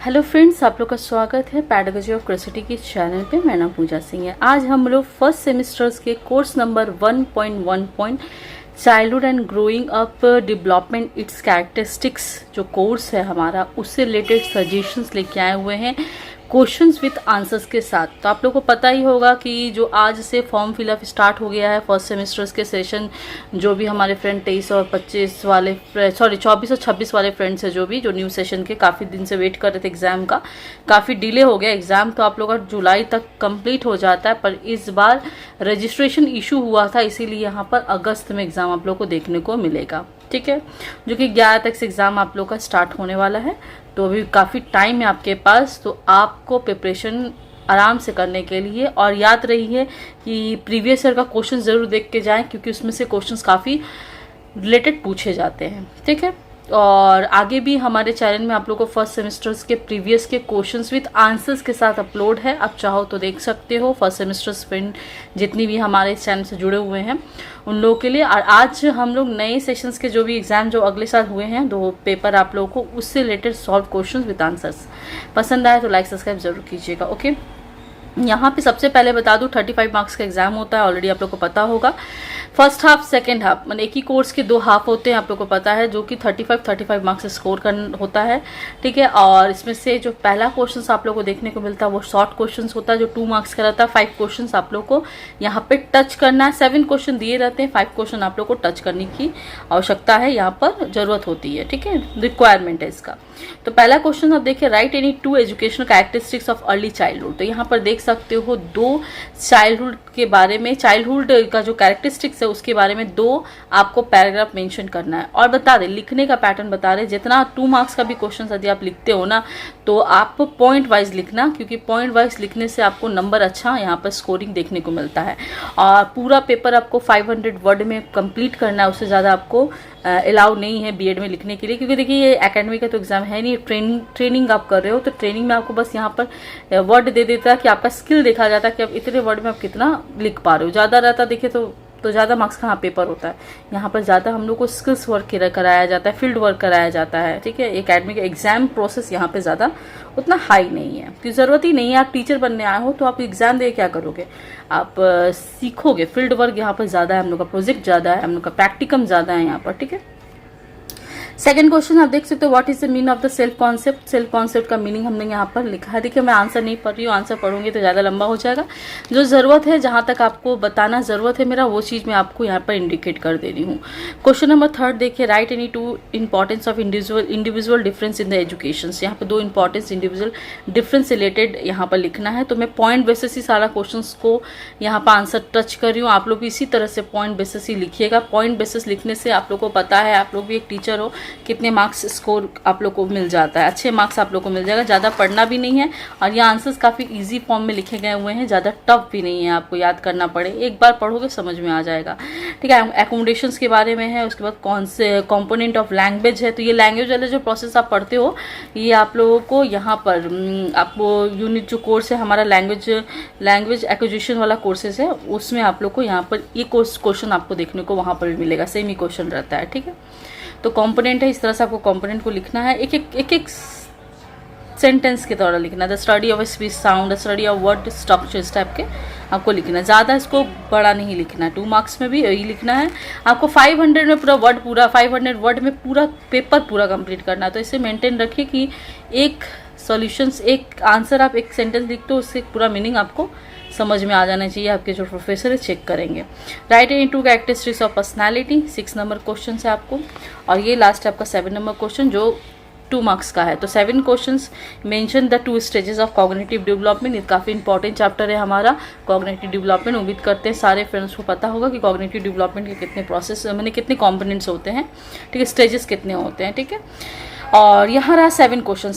Hello friends, आप लोग का स्वागत है पैडागोजी ऑफ क्यूरियोसिटी के चैनल पे। मेरा नाम पूजा सिंह है। आज हम लोग फर्स्ट सेमेस्टर्स के course number 1.1 childhood and growing up development it's characteristics जो कोर्स है हमारा, उससे रिलेटेड सजेशंस लेके आए हुए हैं क्वेश्चंस विथ आंसर्स के साथ। तो आप लोगों को पता ही होगा कि जो आज से फॉर्म फिलअप स्टार्ट हो गया है फर्स्ट सेमेस्टर्स के सेशन, जो भी हमारे फ्रेंड 23 और 25 वाले 24 और 26 वाले फ्रेंड्स है, जो न्यू सेशन के काफ़ी दिन से वेट कर रहे थे एग्ज़ाम का, काफ़ी डिले हो गया एग्ज़ाम। तो आप लोग का जुलाई तक कंप्लीट हो जाता है, पर इस बार रजिस्ट्रेशन इशू हुआ था, इसीलिए यहाँ पर अगस्त में एग्ज़ाम आप लोग को देखने को मिलेगा। ठीक है, जो कि 11 तक से एग्ज़ाम आप लोग का स्टार्ट होने वाला है। तो अभी काफ़ी टाइम है आपके पास, तो आपको प्रिपरेशन आराम से करने के लिए, और याद रहिए कि प्रीवियस ईयर का क्वेश्चन ज़रूर देख के जाएं, क्योंकि उसमें से क्वेश्चंस काफ़ी रिलेटेड पूछे जाते हैं। ठीक है, और आगे भी हमारे चैनल में आप लोगों को फर्स्ट सेमेस्टर्स के प्रीवियस के क्वेश्चंस विद आंसर्स के साथ अपलोड है, आप चाहो तो देख सकते हो। फर्स्ट सेमेस्टर्स फ्रेंड जितनी भी हमारे चैनल से जुड़े हुए हैं उन लोगों के लिए। और आज हम लोग नए सेशंस के जो भी एग्जाम जो अगले साल हुए हैं 2 पेपर, आप लोगों को उससे related solve question with answers. पसंद आए तो लाइक सब्सक्राइब जरूर कीजिएगा। ओके, यहाँ पे सबसे पहले बता दूं 35 मार्क्स का एग्जाम होता है, ऑलरेडी आप लोग को पता होगा। फर्स्ट हाफ सेकंड हाफ, मतलब एक ही कोर्स के 2 हाफ होते हैं, आप लोग को पता है, जो कि 35 मार्क्स स्कोर करना होता है। ठीक है, और इसमें से जो पहला क्वेश्चन आप लोग को देखने को मिलता है वो शॉर्ट क्वेश्चन होता है, जो 2 मार्क्स का रहता है। 5 क्वेश्चन आप लोग को यहाँ पे टच करना है। 7 क्वेश्चन दिए रहते हैं, 5 क्वेश्चन आप लोग को टच करने की आवश्यकता है, यहाँ पर जरूरत होती है। ठीक है, रिक्वायरमेंट है इसका। तो पहला क्वेश्चन आप देखिए, right any 2 educational characteristics of early childhood. तो यहाँ पर देख सकते हो 2 चाइल्डहुड के बारे में, चाइल्डहुड का जो कैरेक्टरिस्टिक्स है उसके बारे में 2 आपको पैराग्राफ मेंशन करना है। और बता दें, लिखने का पैटर्न बता रहे, जितना 2 मार्क्स का भी क्वेश्चन यदि आप लिखते हो ना, तो आप पॉइंट वाइज लिखना, क्योंकि पॉइंट वाइज लिखने से आपको नंबर अच्छा यहाँ पर स्कोरिंग देखने को मिलता है। और पूरा पेपर आपको 500 वर्ड में कंप्लीट करना है, उससे ज़्यादा आपको अलाउ नहीं है बीएड में लिखने के लिए, क्योंकि देखिए ये एकेडमिक का तो एग्जाम है नहीं, ट्रेनिंग आप कर रहे हो। तो ट्रेनिंग में आपको बस यहाँ पर वर्ड दे देता है कि आपका स्किल देखा जाता है कि आप इतने वर्ड में आप कितना लिख पा रहे हो। ज़्यादा रहता देखिए तो ज़्यादा मार्क्स का पेपर होता है। यहाँ पर ज़्यादा हम लोग को स्किल्स वर्क कराया जाता है, फील्ड वर्क कराया जाता है। ठीक है, एकेडमिक एग्जाम प्रोसेस यहाँ पे ज़्यादा उतना हाई नहीं है, क्योंकि ज़रूरत ही नहीं है। आप टीचर बनने आए हो तो आप एग्जाम दे क्या करोगे, आप सीखोगे। फील्ड वर्क यहाँ पर ज़्यादा है, हम लोग का प्रोजेक्ट ज़्यादा है, हम लोग का प्रैक्टिकम ज़्यादा है यहाँ पर। ठीक है, सेकंड क्वेश्चन आप देख सकते हो, what is the meaning of the self concept. Self concept का मीनिंग हमने यहाँ पर लिखा है। देखिए मैं आंसर नहीं पढ़ रही हूँ, आंसर पढ़ूंगी तो ज़्यादा लंबा हो जाएगा। जो ज़रूरत है, जहाँ तक आपको बताना ज़रूरत है मेरा, वो चीज़ मैं आपको यहाँ पर इंडिकेट कर दे रही हूँ। क्वेश्चन नंबर 3 देखिए, right any 2 importance of individual difference in the education. यहाँ पर 2 इंपॉर्टेंस इंडिविजुअल डिफरेंस रिलेटेड यहाँ पर लिखना है। तो मैं पॉइंट बेसिस ही सारा क्वेश्चन को यहाँ पर आंसर टच कर रही हूँ। आप लोग भी इसी तरह से पॉइंट बेसिस ही लिखिएगा। पॉइंट बेसिस लिखने से आप लोग को पता है, आप लोग भी एक टीचर हो, कितने मार्क्स स्कोर आप लोग को मिल जाता है, अच्छे मार्क्स आप लोग को मिल जाएगा। ज़्यादा पढ़ना भी नहीं है, और ये आंसर्स काफ़ी इजी फॉर्म में लिखे गए हुए हैं, ज़्यादा टफ भी नहीं है, आपको याद करना पड़े, एक बार पढ़ोगे समझ में आ जाएगा। ठीक है, एकोमोडेशंस के बारे में है। उसके बाद कौन से कंपोनेंट ऑफ लैंग्वेज है, तो ये लैंग्वेज वाले जो प्रोसेस आप पढ़ते हो, ये आप लोगों को यहाँ पर आपको यूनिट जो कोर्स है हमारा लैंग्वेज एक्विजिशन वाला कोर्सेज है, उसमें आप लोग को यहाँ पर ये क्वेश्चन आपको देखने को वहाँ पर भी मिलेगा, सेम ही क्वेश्चन रहता है। ठीक है, तो कंपोनेंट है, इस तरह से आपको कंपोनेंट को लिखना है, एक सेंटेंस के द्वारा लिखना है। The study of speech sound, the study of word structure, इस टाइप के आपको लिखना है। ज़्यादा इसको बड़ा नहीं लिखना है, 2 मार्क्स में भी यही लिखना है आपको। 500 में पूरा 500 वर्ड में पूरा पेपर पूरा कंप्लीट करना है। तो इसे मेंटेन रखिए कि एक सॉल्यूशंस, एक आंसर आप एक सेंटेंस लिखते हो, उससे पूरा मीनिंग आपको समझ में आ जाना चाहिए, आपके जो प्रोफेसर है चेक करेंगे। Right any 2 characteristics of personality, 6 number question है आपको। और ये लास्ट आपका 7 नंबर क्वेश्चन जो 2 मार्क्स का है। तो 7 questions mention the 2 stages of cognitive development. ये काफ़ी इंपॉर्टेंट चैप्टर है हमारा, कॉग्निटिव डेवलपमेंट। उम्मीद करते हैं सारे फ्रेंड्स को पता होगा कि कॉग्निटिव डेवलपमेंट के कितने प्रोसेस, मैंने कितने कॉम्पोनेंट्स होते हैं। ठीक है, स्टेजेस कितने होते हैं। ठीक है, और यहाँ रहा 7 क्वेश्चन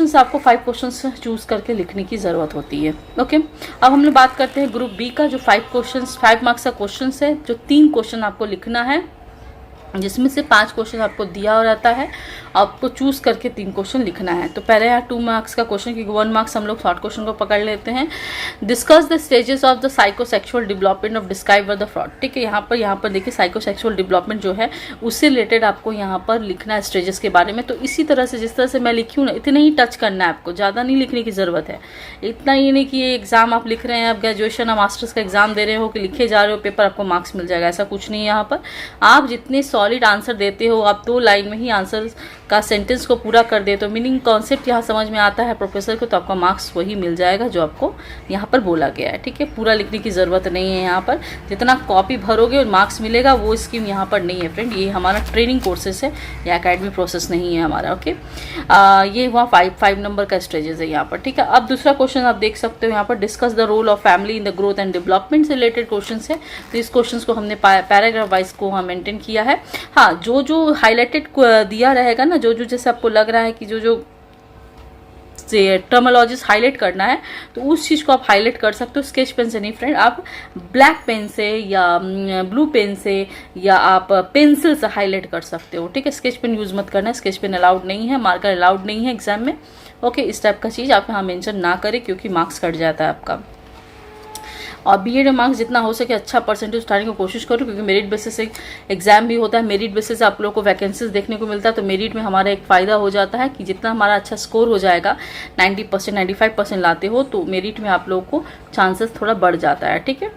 से आपको 5 क्वेश्चन चूज करके लिखने की ज़रूरत होती है। ओके, अब हम लोग बात करते हैं ग्रुप बी का, जो 5 मार्क्स का क्वेश्चन है, जो 3 क्वेश्चन आपको लिखना है, जिसमें से 5 क्वेश्चन आपको दिया रहता है आपको चूज करके 3 क्वेश्चन लिखना है। तो पहले यहाँ 2 मार्क्स का क्वेश्चन, क्योंकि 1 मार्क्स हम लोग शॉर्ट क्वेश्चन को पकड़ लेते हैं। Discuss the stages of the psychosexual development of describe the fraud. ठीक है, यहाँ पर देखिए साइकोसेक्सुअल डेवलपमेंट जो है उससे रिलेटेड आपको यहाँ पर लिखना है स्टेजेस के बारे में। तो इसी तरह से जिस तरह से मैं लिखी हूँ ना, इतना ही टच करना है आपको, ज़्यादा नहीं लिखने की ज़रूरत है। इतना ये नहीं कि ये एग्जाम आप लिख रहे हैं, आप ग्रेजुएशन या मास्टर्स का एग्जाम दे रहे हो कि लिखे जा रहे हो पेपर आपको मार्क्स मिल जाएगा, ऐसा कुछ नहीं है। यहाँ पर आप जितने सॉलिड आंसर देते हो, आप 2 लाइन में ही आंसर का सेंटेंस को पूरा कर दे तो मीनिंग कॉन्सेप्ट यहाँ समझ में आता है प्रोफेसर को, तो आपका मार्क्स वही मिल जाएगा जो आपको यहाँ पर बोला गया है। ठीक है, पूरा लिखने की ज़रूरत नहीं है। यहाँ पर जितना कॉपी भरोगे और मार्क्स मिलेगा वो स्कीम यहाँ पर नहीं है फ्रेंड। ये हमारा ट्रेनिंग कोर्सेस है, या एकेडमी प्रोसेस नहीं है हमारा। ओके, ये हुआ 5 नंबर का स्टेजेस है यहाँ पर। ठीक है, अब दूसरा क्वेश्चन आप देख सकते हो यहाँ पर, discuss the role of family in the growth and development से रिलेटेड क्वेश्चन है। तो इस क्वेश्चन को हमने पैराग्राफ वाइज को मेंटेन किया है। हाँ, जो हाईलाइटेड दिया रहेगा ना, जो जैसे आपको लग रहा है कि जो टर्मोलॉजीज हाईलाइट करना है, तो उस चीज़ को आप हाईलाइट कर सकते हो। स्केच पेन से नहीं फ्रेंड, आप ब्लैक पेन से या ब्लू पेन से या आप पेंसिल से हाईलाइट कर सकते हो। ठीक है, स्केच पेन यूज़ मत करना है, स्केच पेन अलाउड नहीं है, मार्कर अलाउड नहीं है एग्जाम में। ओके, इस टाइप का चीज़ आप यहाँ मेंशन ना करें क्योंकि मार्क्स कट जाता है आपका। और बीएड में मार्क्स जितना हो सके अच्छा परसेंटेज उठाने की कोशिश करो, क्योंकि मेरिट बेसिस से एग्जाम भी होता है। मेरिट बेसिस से आप लोगों को वैकेंसीज देखने को मिलता है, तो मेरिट में हमारा एक फ़ायदा हो जाता है कि जितना हमारा अच्छा स्कोर हो जाएगा, 90% 95% लाते हो, तो मेरिट में आप लोगों को चांसेस थोड़ा बढ़ जाता है। ठीक है,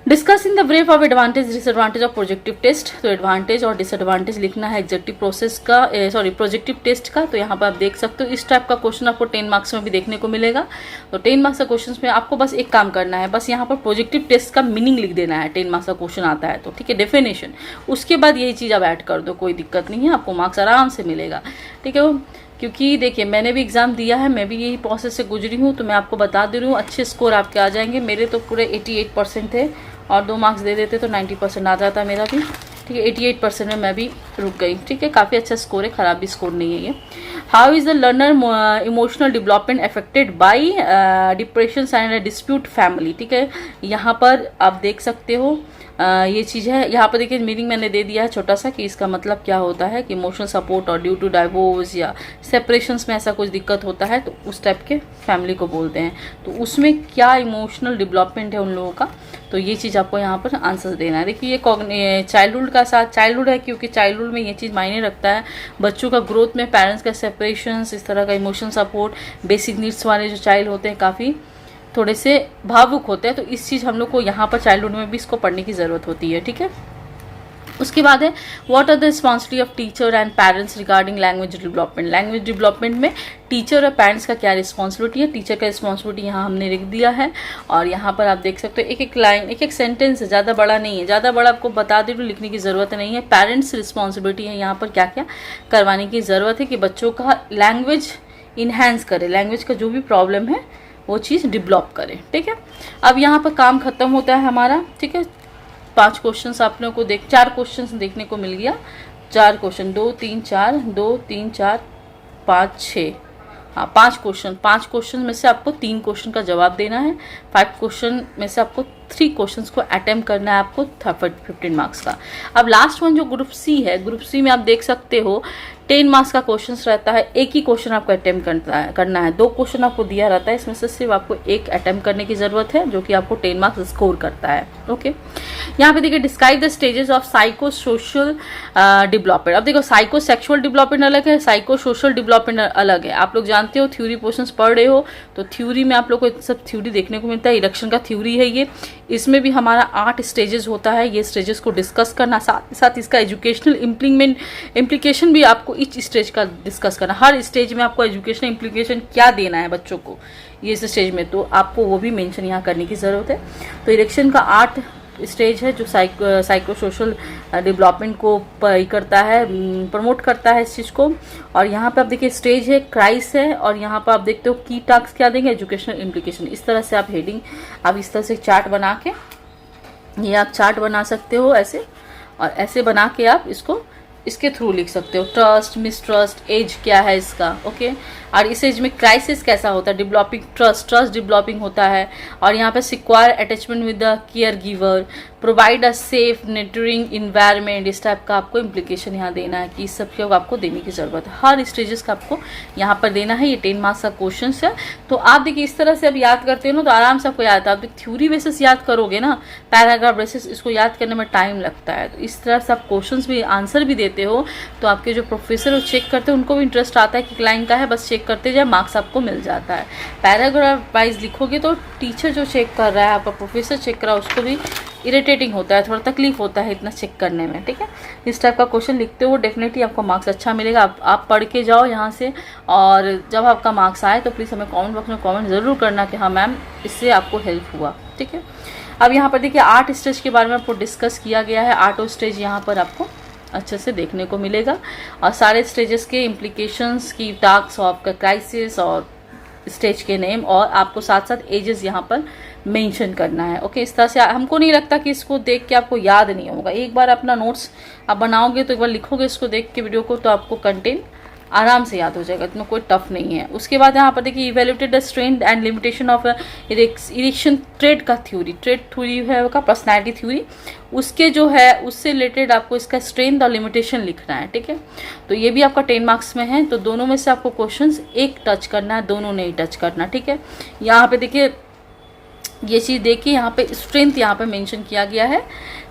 discuss in the brief of advantage disadvantage of projective test. तो एडवांटेज और डिसएडवांटेज लिखना है एग्जेक्टिव प्रोसेस का, प्रोजेक्टिव टेस्ट का। तो यहाँ पर आप देख सकते हो इस टाइप का क्वेश्चन आपको 10 मार्क्स में भी देखने को मिलेगा। तो 10 मार्क्स का क्वेश्चन में आपको बस एक काम करना है, बस यहाँ पर प्रोजेक्टिव टेस्ट का मीनिंग लिख देना है। 10 मार्क्स का क्वेश्चन आता है तो ठीक है, डेफिनेशन, उसके बाद यही चीज़ आप ऐड कर दो, कोई दिक्कत नहीं है, आपको मार्क्स आराम से मिलेगा। ठीक है, क्योंकि देखिए मैंने भी एग्ज़ाम दिया है, मैं भी यही प्रोसेस से गुजरी हूँ, तो मैं आपको बता दे रही हूँ अच्छे स्कोर आपके आ जाएंगे। मेरे तो पूरे 88% थे, और 2 मार्क्स दे देते तो 90% आ जाता मेरा भी। ठीक है, 88% में मैं भी रुक गई। ठीक है, काफ़ी अच्छा स्कोर है, ख़राब भी स्कोर नहीं है ये। How is the learner emotional development affected by depression and dispute family. ठीक है, यहाँ पर आप देख सकते हो ये चीज़ है। यहाँ पर देखिए मीनिंग मैंने दे दिया है छोटा सा कि इसका मतलब क्या होता है कि इमोशनल सपोर्ट और ड्यू टू डाइवोर्स या सेपरेशंस में ऐसा कुछ दिक्कत होता है तो उस टाइप के फैमिली को बोलते हैं। तो उसमें क्या इमोशनल डेवलपमेंट है उन लोगों का, तो ये चीज़ आपको यहाँ पर आंसर देना है। देखिए ये चाइल्डहुड का साथ चाइल्डहुड है, क्योंकि चाइल्डहुड में ये चीज़ मायने रखता है। बच्चों का ग्रोथ में पेरेंट्स का सेपरेशंस, इस तरह का इमोशनल सपोर्ट, बेसिक नीड्स वाले जो चाइल्ड होते हैं काफ़ी थोड़े से भावुक होते हैं, तो इस चीज़ हम लोग को यहाँ पर चाइल्डहुड में भी इसको पढ़ने की ज़रूरत होती है। ठीक है, उसके बाद है what are the responsibility of teacher and parents regarding language development. Language development में टीचर और पेरेंट्स का क्या रिस्पॉन्सिबिलिटी है। टीचर का रिस्पॉन्सिबिलिटी यहाँ हमने लिख दिया है, और यहाँ पर आप देख सकते हो एक एक लाइन, एक एक सेंटेंस है, ज़्यादा बड़ा नहीं है, ज़्यादा बड़ा आपको बता दे तो लिखने की ज़रूरत नहीं है। पेरेंट्स रिस्पॉन्सिबिलिटी है यहाँ पर क्या क्या करवाने की ज़रूरत है कि बच्चों का लैंग्वेज इन्हेंस करे, लैंग्वेज का जो भी प्रॉब्लम है वो चीज़ डेवलप करें। ठीक है, अब यहाँ पर काम खत्म होता है हमारा। ठीक है, 5 क्वेश्चन आप लोगों को 4 क्वेश्चन देखने को मिल गया। 4 क्वेश्चन, 2 3 4, 2 3 4 5 6, हाँ 5 क्वेश्चन। 5 क्वेश्चन में से आपको 3 क्वेश्चन का जवाब देना है। 5 क्वेश्चन में से आपको 3 क्वेश्चंस को अटेम्प्ट करना है आपको 15 मार्क्स का। अब लास्ट वन जो ग्रुप सी है, ग्रुप सी में आप देख सकते हो 10 मार्क्स का क्वेश्चन रहता है। एक ही क्वेश्चन आपको अटेम्प्ट करना है। 2 क्वेश्चन आपको दिया रहता है, इसमें से सिर्फ आपको एक अटेम्प्ट करने की जरूरत है, जो कि आपको 10 मार्क्स स्कोर करता है। ओके, यहाँ पे देखिए describe the stages of psycho social development. अब देखो साइको सेक्सुअल डेवलपमेंट अलग है, साइको सोशल डेवलपमेंट अलग है। आप लोग जानते हो थ्योरी पोर्शंस पढ़ रहे हो, तो थ्योरी में आप लोग को सब थ्योरी देखने को मिलता है। इरेक्शन का थ्योरी है ये, इसमें भी हमारा 8 स्टेजेस होता है। ये स्टेजेस को डिस्कस करना, साथ साथ इसका एजुकेशनल इम्प्लीकेशन भी आपको इस स्टेज का डिस्कस करना। हर स्टेज में आपको एजुकेशनल इम्प्लीकेशन क्या देना है बच्चों को ये स्टेज में, तो आपको वो भी मेंशन यहाँ करने की ज़रूरत है। तो इरेक्शन का 8 स्टेज है जो साइको सोशल डेवलपमेंट को करता है, प्रमोट करता है इस चीज़ को। और यहाँ पे आप देखिए स्टेज है, क्राइस है, और यहाँ पर आप देखते हो की टास्क क्या देंगे, एजुकेशनल इम्प्लीकेशन। इस तरह से आप हेडिंग, आप इस तरह से चार्ट बना के, ये आप चार्ट बना सकते हो ऐसे, और ऐसे बना के आप इसको इसके थ्रू लिख सकते हो, ट्रस्ट, मिसट्रस्ट, एज क्या है इसका, ओके। और इस एज में क्राइसिस कैसा होता है, डेवलपिंग ट्रस्ट, ट्रस्ट डेवलपिंग होता है। और यहाँ पे secure attachment with the care giver, provide a safe nurturing environment, इस टाइप का आपको इम्प्लीकेशन यहाँ देना है कि इस सब के आपको देने की ज़रूरत है। हर स्टेजेस का आपको यहाँ पर देना है। ये 10 मार्क्स का क्वेश्चन है। तो आप देखिए इस तरह से अब याद करते हो ना तो आराम से आपको याद आता है। आप थ्योरी बेसिस याद करोगे ना, पैराग्राफ बेसिस, इसको याद करने में टाइम लगता है। तो इस तरह से आप क्वेश्चन भी आंसर भी देते हो तो आपके जो प्रोफेसर वो चेक करते हैं, उनको भी इंटरेस्ट आता है कि लाइन का है, बस चेक करते जाए, मार्क्स आपको मिल जाता है। पैराग्राफ वाइज लिखोगे तो टीचर जो चेक कर रहा है, आपका प्रोफेसर चेक कर रहा है, उसको भी इरिटेटिंग होता है, थोड़ा तकलीफ होता है इतना चेक करने में, ठीक है। इस टाइप का क्वेश्चन लिखते हो डेफिनेटली आपको मार्क्स अच्छा मिलेगा। आप पढ़ के जाओ यहाँ से, और जब आपका मार्क्स आए तो प्लीज़ हमें कमेंट बॉक्स में कमेंट ज़रूर करना कि हाँ मैम इससे आपको हेल्प हुआ, ठीक है। अब यहाँ पर देखिए 8 स्टेज के बारे में आपको डिस्कस किया गया है। 8 स्टेज यहाँ पर आपको अच्छे से देखने को मिलेगा, और सारे स्टेजेस के इम्प्लीकेशंस की टास्क ऑफ का क्राइसिस और स्टेज के नेम, और आपको साथ साथ एजेस यहाँ पर मेंशन करना है, ओके। इस तरह से हमको नहीं लगता कि इसको देख के आपको याद नहीं होगा। एक बार अपना नोट्स आप बनाओगे तो एक बार लिखोगे इसको देख के वीडियो को, तो आपको कंटेंट आराम से याद हो जाएगा, इतना कोई टफ नहीं है। उसके बाद यहाँ पर देखिए evaluated the strength and limitation of erection trade का थ्योरी, ट्रेड थ्योरी है का पर्सनैलिटी थ्योरी, उसके जो है उससे रिलेटेड आपको इसका स्ट्रेंथ और लिमिटेशन लिखना है, ठीक है। तो ये भी आपका 10 मार्क्स में है। तो दोनों में से आपको क्वेश्चंस एक टच करना है, दोनों नहीं टच करना, ठीक है। यहाँ पे देखिए ये चीज़ देखिए, यहाँ पे स्ट्रेंथ यहाँ पे मेंशन किया गया है,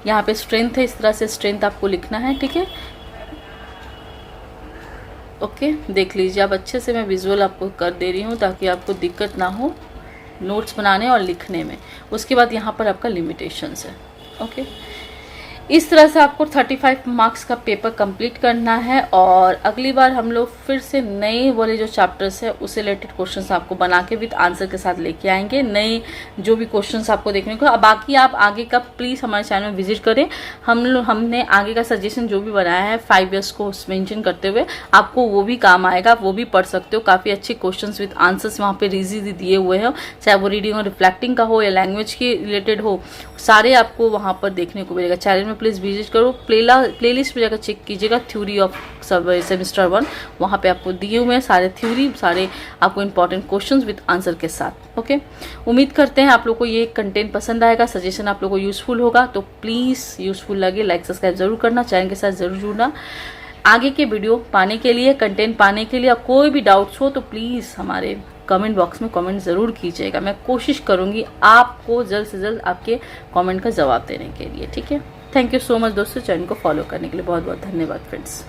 यहाँ पे स्ट्रेंथ है, इस तरह से स्ट्रेंथ आपको लिखना है, ठीक है, ओके। देख लीजिए आप अच्छे से, मैं विजुअल आपको कर दे रही हूँ ताकि आपको दिक्कत ना हो नोट्स बनाने और लिखने में। उसके बाद यहाँ पर आपका लिमिटेशंस है, ओके। इस तरह से आपको 35 मार्क्स का पेपर कंप्लीट करना है। और अगली बार हम लोग फिर से नए वाले जो चैप्टर्स है उससे रिलेटेड क्वेश्चंस आपको बना के विद आंसर के साथ लेके आएंगे, नए जो भी क्वेश्चंस आपको देखने को। अब बाकी आप आगे का प्लीज़ हमारे चैनल में विजिट करें। हमने आगे का सजेशन जो भी बनाया है 5 ईयर्स को मेंशन करते हुए, आपको वो भी काम आएगा, आप वो भी पढ़ सकते हो। काफ़ी अच्छे क्वेश्चन विद आंसर्स वहाँ पे इजीली दिए हुए हैं, चाहे वो रीडिंग और रिफ्लेक्टिंग का हो या लैंग्वेज के रिलेटेड हो, सारे आपको वहाँ पर देखने को मिलेगा। चैनल में प्लीज़ विजिट करो, प्लेलिस्ट पे जाकर चेक कीजिएगा थ्योरी ऑफ सेमेस्टर 1, वहाँ पे आपको दिए हुए हैं सारे थ्योरी, सारे आपको इंपॉर्टेंट क्वेश्चंस विद आंसर के साथ, ओके। उम्मीद करते हैं आप लोग को ये कंटेंट पसंद आएगा, सजेशन आप लोग को यूजफुल होगा। तो प्लीज़ यूजफुल लगे लाइक सब्सक्राइब जरूर करना, चैनल के साथ जरूर जुड़ना। आगे के वीडियो पाने के लिए, कंटेंट पाने के लिए, कोई भी डाउट्स हो तो प्लीज़ हमारे कमेंट बॉक्स में कमेंट ज़रूर कीजिएगा। मैं कोशिश करूँगी आपको जल्द से जल्द आपके कमेंट का जवाब देने के लिए, ठीक है। थैंक यू सो मच दोस्तों, चैनल को फॉलो करने के लिए बहुत बहुत धन्यवाद फ्रेंड्स।